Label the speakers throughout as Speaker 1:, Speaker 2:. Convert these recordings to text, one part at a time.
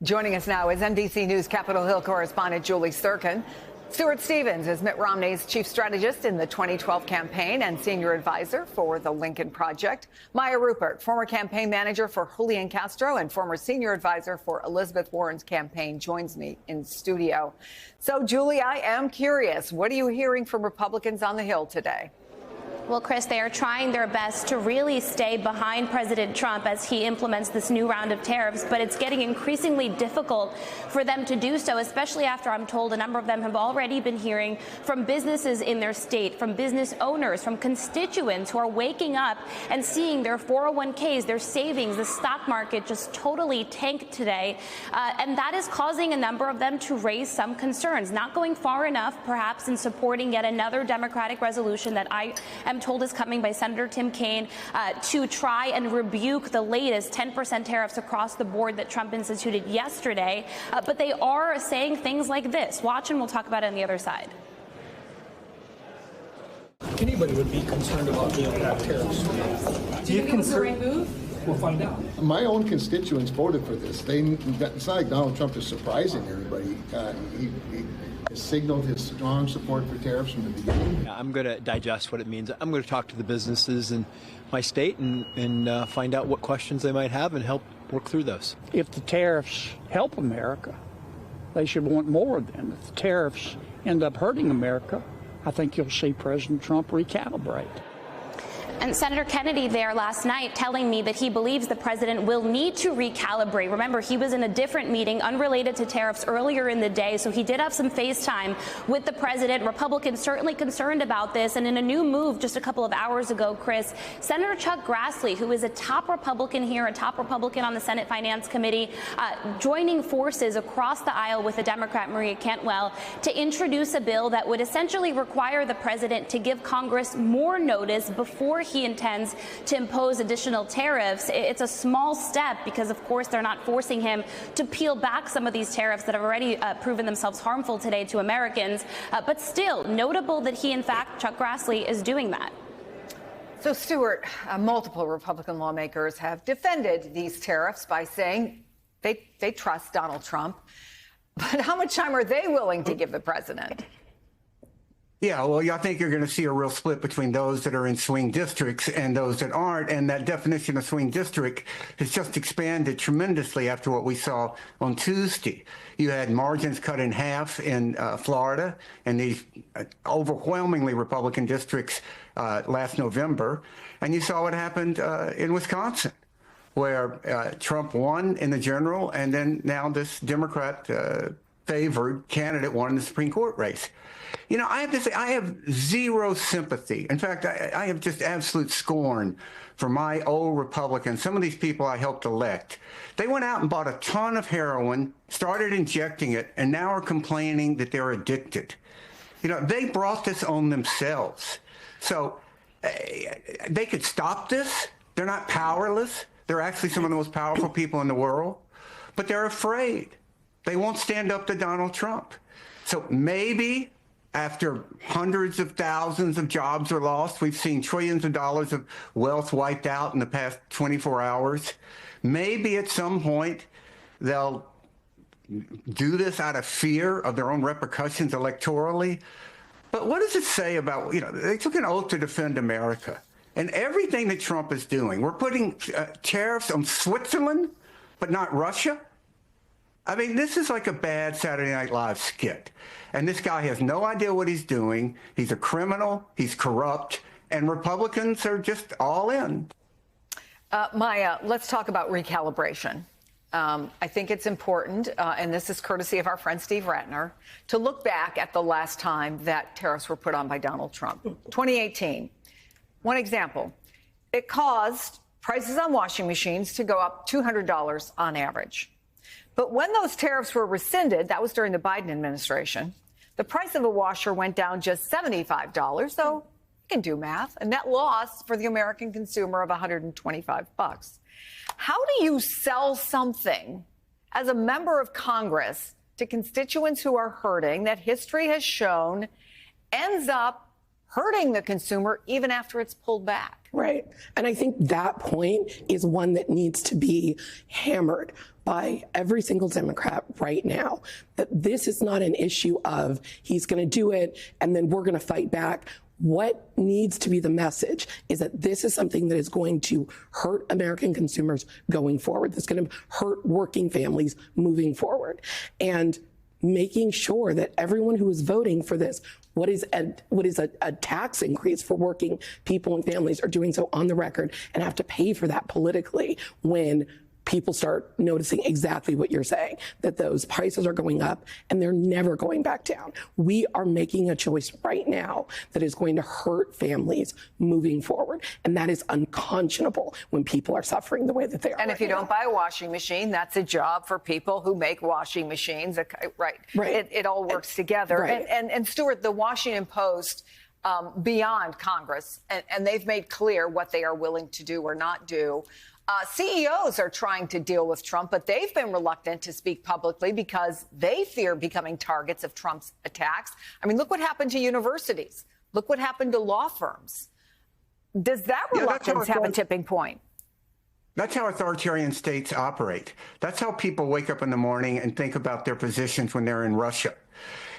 Speaker 1: Joining us now is NBC News Capitol Hill correspondent Julie Sturken. Stuart Stevens is Mitt Romney's chief strategist in the 2012 campaign and senior advisor for the Lincoln Project. Maya Rupert, former campaign manager for Julian Castro and former senior advisor for Elizabeth Warren's campaign, joins me in studio. So, Julie, I am curious. What are you hearing from Republicans on the Hill today?
Speaker 2: Well, Chris, they are trying their best to really stay behind President Trump as he implements this new round of tariffs, but it's getting increasingly difficult for them to do so, especially after I'm told a number of them have already been hearing from businesses in their state, from business owners, from constituents who are waking up and seeing their 401ks, their savings, the stock market just totally tanked today. And that is causing a number of them to raise some concerns, not going far enough, perhaps, in supporting yet another Democratic resolution that I am told is coming by Senator Tim Kaine to try and rebuke the latest 10% tariffs across the board that Trump instituted yesterday. But they are saying things like this. Watch, and we'll talk about it on the other side.
Speaker 3: Anybody would be concerned about the impact tariffs.
Speaker 4: Do you think it was the right move?
Speaker 3: We'll find out.
Speaker 5: My own constituents voted for this. It's not like Donald Trump is surprising everybody. He signaled his strong support for tariffs from the beginning.
Speaker 6: I'm going to digest what it means. I'm going to talk to the businesses in my state and find out what questions they might have and help work through those.
Speaker 7: If the tariffs help America, they should want more of them. If the tariffs end up hurting America, I think you'll see President Trump recalibrate.
Speaker 2: And Senator Kennedy there last night telling me that he believes the president will need to recalibrate. Remember, he was in a different meeting unrelated to tariffs earlier in the day, so he did have some FaceTime with the president. Republicans certainly concerned about this. And in a new move just a couple of hours ago, Chris, Senator Chuck Grassley, who is a top Republican here, a top Republican on the Senate Finance Committee, joining forces across the aisle with the Democrat Maria Cantwell to introduce a bill that would essentially require the president to give Congress more notice before he intends to impose additional tariffs. It's a small step because, of course, they're not forcing him to peel back some of these tariffs that have already proven themselves harmful today to Americans. But still, notable that he, in fact, Chuck Grassley, is doing that.
Speaker 1: So, Stuart, multiple Republican lawmakers have defended these tariffs by saying they trust Donald Trump. But how much time are they willing to give the president?
Speaker 8: Yeah, well, I think you're going to see a real split between those that are in swing districts and those that aren't. And that definition of swing district has just expanded tremendously after what we saw on Tuesday. You had margins cut in half in Florida and these overwhelmingly Republican districts last November. And you saw what happened in Wisconsin, where Trump won in the general, and then now this Democrat favored candidate won in the Supreme Court race. You know, I have to say, I have zero sympathy. In fact, I have just absolute scorn for my old Republicans. Some of these people I helped elect. They went out and bought a ton of heroin, started injecting it, and now are complaining that they're addicted. You know, they brought this on themselves. So they could stop this. They're not powerless. They're actually some of the most powerful people in the world. But they're afraid. They won't stand up to Donald Trump. So maybe after hundreds of thousands of jobs are lost, we've seen trillions of dollars of wealth wiped out in the past 24 hours. Maybe at some point they'll do this out of fear of their own repercussions electorally. But what does it say about, you know, they took an oath to defend America. And everything that Trump is doing, we're putting tariffs on Switzerland, but not Russia. I mean, this is like a bad Saturday Night Live skit. And this guy has no idea what he's doing. He's a criminal. He's corrupt. And Republicans are just all in.
Speaker 1: Maya, let's talk about recalibration. I think it's important, and this is courtesy of our friend Steve Ratner, to look back at the last time that tariffs were put on by Donald Trump. 2018. One example. It caused prices on washing machines to go up $200 on average. But when those tariffs were rescinded, that was during the Biden administration, the price of a washer went down just $75, so you can do math, a net loss for the American consumer of $125. How do you sell something as a member of Congress to constituents who are hurting that history has shown ends up hurting the consumer even after it's pulled back.
Speaker 9: Right. And I think that point is one that needs to be hammered by every single Democrat right now, that this is not an issue of he's going to do it and then we're going to fight back. What needs to be the message is that this is something that is going to hurt American consumers going forward. That's going to hurt working families moving forward. And making sure that everyone who is voting for this, what is a tax increase for working people and families, are doing so on the record and have to pay for that politically when people start noticing exactly what you're saying, that those prices are going up and they're never going back down. We are making a choice right now that is going to hurt families moving forward. And that is unconscionable when people are suffering the way that they are.
Speaker 1: And if you don't buy a washing machine, that's a job for people who make washing machines. Right. It all works together.
Speaker 9: Right.
Speaker 1: And Stuart, the Washington Post, beyond Congress, and they've made clear what they are willing to do or not do. CEOs are trying to deal with Trump, but they've been reluctant to speak publicly because they fear becoming targets of Trump's attacks. I mean, look what happened to universities. Look what happened to law firms. Does that reluctance have a tipping point?
Speaker 8: That's how authoritarian states operate. That's how people wake up in the morning and think about their positions when they're in Russia.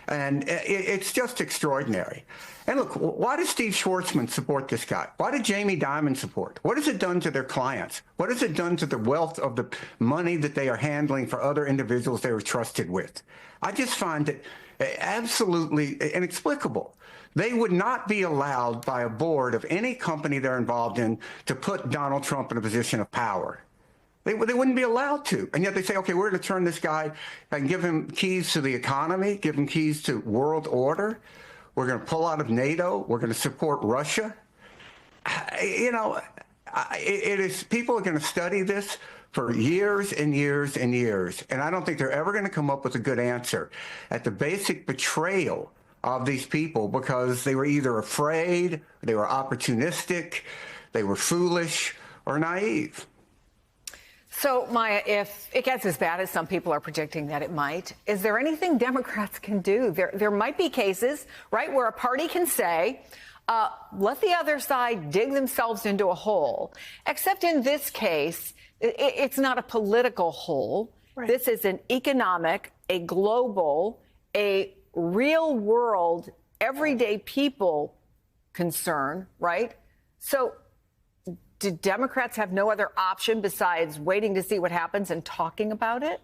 Speaker 8: And it's just extraordinary. And look, why does Steve Schwarzman support this guy? Why did Jamie Dimon support? What has it done to their clients? What has it done to the wealth of the money that they are handling for other individuals they were trusted with? I just find it absolutely inexplicable. They would not be allowed by a board of any company they're involved in to put Donald Trump in a position of power. They wouldn't be allowed to. And yet they say, okay, we're going to turn this guy and give him keys to the economy, give him keys to world order. We're going to pull out of NATO. We're going to support Russia. You know, it is, people are going to study this for years and years and years. And I don't think they're ever going to come up with a good answer at the basic betrayal of these people, because they were either afraid, they were opportunistic, they were foolish or naive.
Speaker 1: So, Maya, if it gets as bad as some people are predicting that it might, is there anything Democrats can do? There might be cases, right, where a party can say, let the other side dig themselves into a hole. Except in this case, it's not a political hole. Right. This is an economic, a global, a real world, everyday people concern, right? So do Democrats have no other option besides waiting to see what happens and talking about it?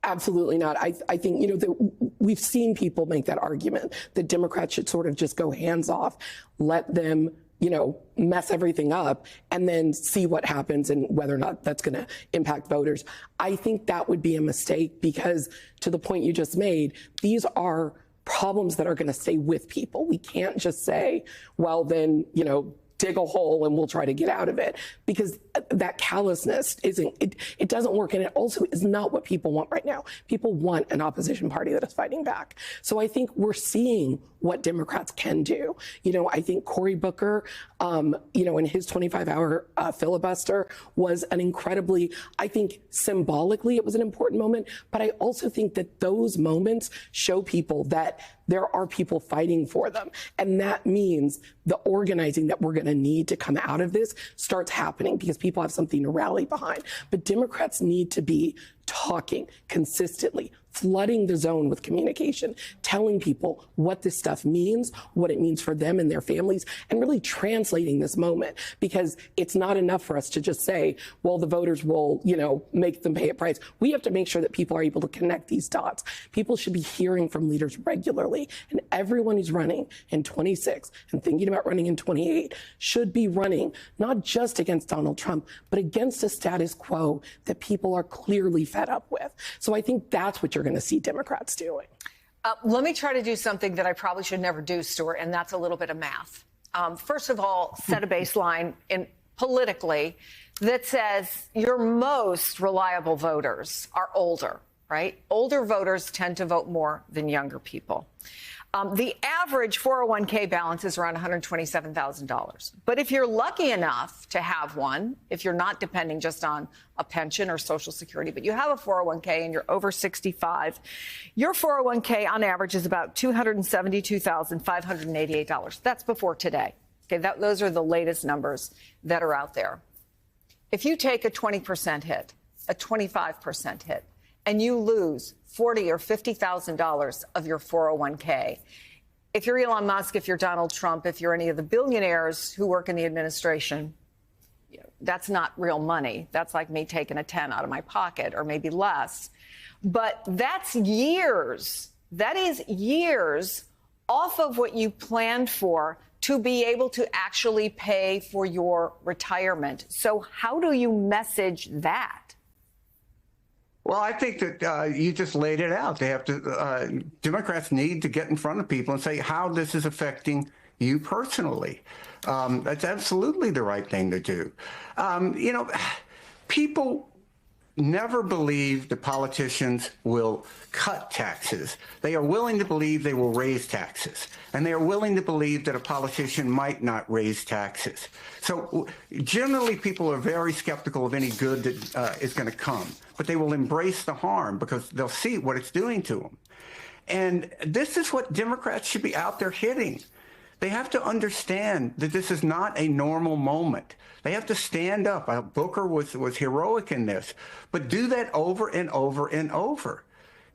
Speaker 9: Absolutely not. I think, you know, we've seen people make that argument that Democrats should sort of just go hands off, let them, you know, mess everything up and then see what happens and whether or not that's going to impact voters. I think that would be a mistake because, to the point you just made, these are problems that are going to stay with people. We can't just say, well, then, you know, dig a hole and we'll try to get out of it, because that callousness it doesn't work. And it also is not what people want right now. People want an opposition party that is fighting back. So I think we're seeing what Democrats can do. You know, I think Cory Booker, you know, in his 25-hour filibuster was an incredibly, I think symbolically it was an important moment, but I also think that those moments show people that there are people fighting for them. And that means the organizing that we're going to need to come out of this starts happening because people have something to rally behind. But Democrats need to be talking consistently, flooding the zone with communication, telling people what this stuff means, what it means for them and their families, and really translating this moment, because it's not enough for us to just say, well, the voters will, you know, make them pay a price. We have to make sure that people are able to connect these dots. People should be hearing from leaders regularly, and everyone who's running in 26 and thinking about running in 28 should be running not just against Donald Trump, but against a status quo that people are clearly fed up with. So I think that's what you're going to see Democrats doing.
Speaker 1: Let me try to do something that I probably should never do, Stuart, and that's a little bit of math. First of all, set a baseline politically that says your most reliable voters are older. right? Older voters tend to vote more than younger people. The average 401k balance is around $127,000. But if you're lucky enough to have one, if you're not depending just on a pension or Social Security, but you have a 401k and you're over 65, your 401k on average is about $272,588. That's before today. Okay, those are the latest numbers that are out there. If you take a 20% hit, a 25% hit, and you lose $40,000 or $50,000 of your 401k, if you're Elon Musk, if you're Donald Trump, if you're any of the billionaires who work in the administration, that's not real money. That's like me taking a 10 out of my pocket or maybe less. But that's years. That is years off of what you planned for to be able to actually pay for your retirement. So how do you message that?
Speaker 8: Well, I think that you just laid it out. They have to, Democrats need to get in front of people and say how this is affecting you personally. That's absolutely the right thing to do. People never believe the politicians will cut taxes. They are willing to believe they will raise taxes. And they are willing to believe that a politician might not raise taxes. So generally, people are very skeptical of any good that is going to come. But they will embrace the harm because they'll see what it's doing to them. And this is what Democrats should be out there hitting. They have to understand that this is not a normal moment. They have to stand up. Booker was heroic in this, but do that over and over and over.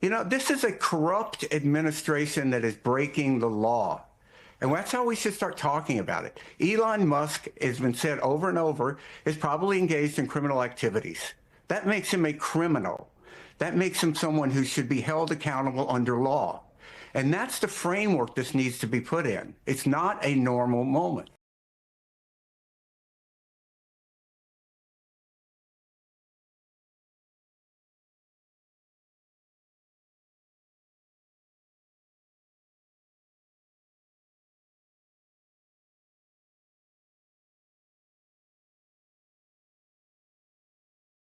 Speaker 8: This is a corrupt administration that is breaking the law. And that's how we should start talking about it. Elon Musk, has been said over and over, is probably engaged in criminal activities. That makes him a criminal. That makes him someone who should be held accountable under law. And that's the framework this needs to be put in. It's not a normal moment.